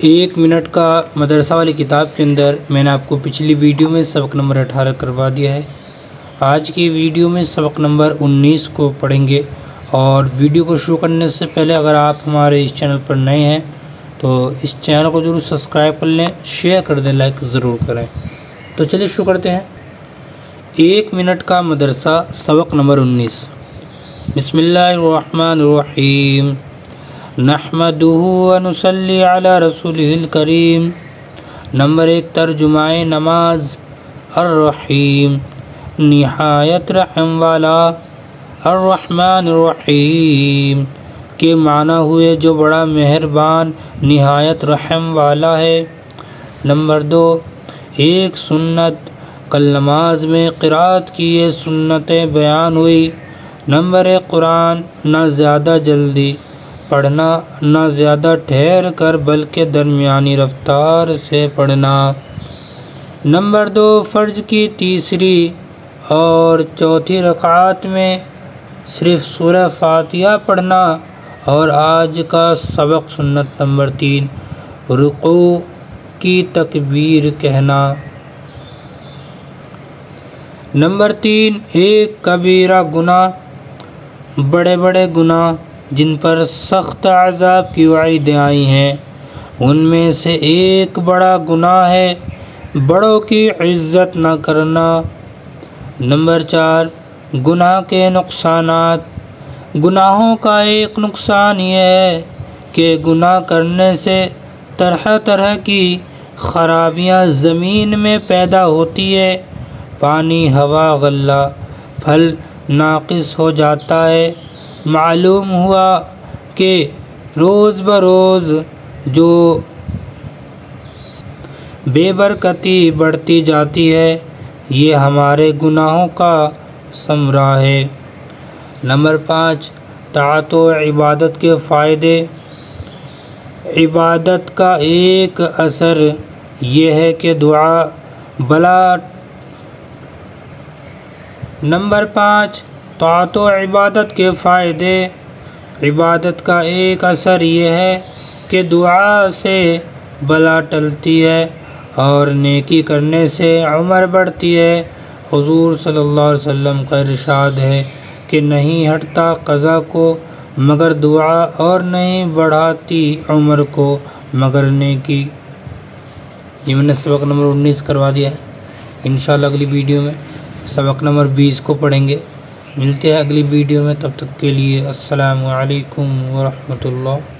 ایک منٹ کا مدرسہ والی کتاب کے اندر میں نے آپ کو پچھلی ویڈیو میں سبق نمبر 18 کروا دیا ہے۔ آج کی ویڈیو میں سبق نمبر 19 کو پڑھیں گے، اور ویڈیو کو شروع کرنے سے پہلے اگر آپ ہمارے اس چینل پر نئے ہیں تو اس چینل کو ضرور سبسکرائب کر لیں، شیئر کر دیں، لائک ضرور کریں۔ تو چلیے شروع کرتے ہیں۔ ایک منٹ کا مدرسہ سبق نمبر 19۔ بسم اللہ الرحمن الرحیم، نحمدہ ونصلی علی رسولہ الکریم۔ نمبر 1، ترجمہ نماز۔ الرحیم، نہایت رحم والا، الرحمن الرحیم کے معنی ہوئے جو بڑا مہربان، نہایت رحم والا ہے۔ نمبر 2، ایک سنت، کل نماز میں قرأت کی یہ سنتیں بیان ہوئی۔ نمبر 1، قرآن نہ زیادہ جلدی پڑھنا نہ زیادہ ٹھہر کر بلکہ درمیانی رفتار سے پڑھنا۔ نمبر 2، فرض کی تیسری اور چوتھی رکعات میں صرف سورہ فاتحہ پڑھنا۔ اور آج کا سبق سنت نمبر 3، رکوع کی تکبیر کہنا۔ نمبر 3، ایک کبیرہ گناہ، بڑے بڑے گناہ جن پر سخت عذاب کی وعیدیں آئی ہیں، ان میں سے ایک بڑا گناہ ہے بڑوں کی عزت نہ کرنا۔ نمبر 4، گناہ کے نقصانات۔ گناہوں کا ایک نقصان یہ ہے کہ گناہ کرنے سے طرح طرح کی خرابیاں زمین میں پیدا ہوتی ہے، پانی، ہوا، غلہ، پھل ناقص ہو جاتا ہے۔ معلوم ہوا کہ روز بروز جو بے برکتی بڑھتی جاتی ہے، یہ ہمارے گناہوں کا ثمرہ ہے۔ نمبر 5، طاعت و عبادت کے فائدے۔ عبادت کا ایک اثر یہ ہے کہ دعا بلا۔ نمبر 5، طاعت و عبادت کے فائدے۔ عبادت کا ایک اثر یہ ہے کہ دعا سے بلا ٹلتی ہے اور نیکی کرنے سے عمر بڑھتی ہے۔ حضور صلی اللہ علیہ وسلم کا ارشاد ہے کہ نہیں ہٹتا قضا کو مگر دعا، اور نہیں بڑھاتی عمر کو مگر نیکی۔ یہ میں نے سبق نمبر 19 کروا دیا ہے۔ انشاءاللہ اگلی ویڈیو میں سبق نمبر 20 کو پڑھیں گے۔ ملتے ہیں اگلی ویڈیو میں، تب تک کے لیے السلام علیکم ورحمۃ اللہ۔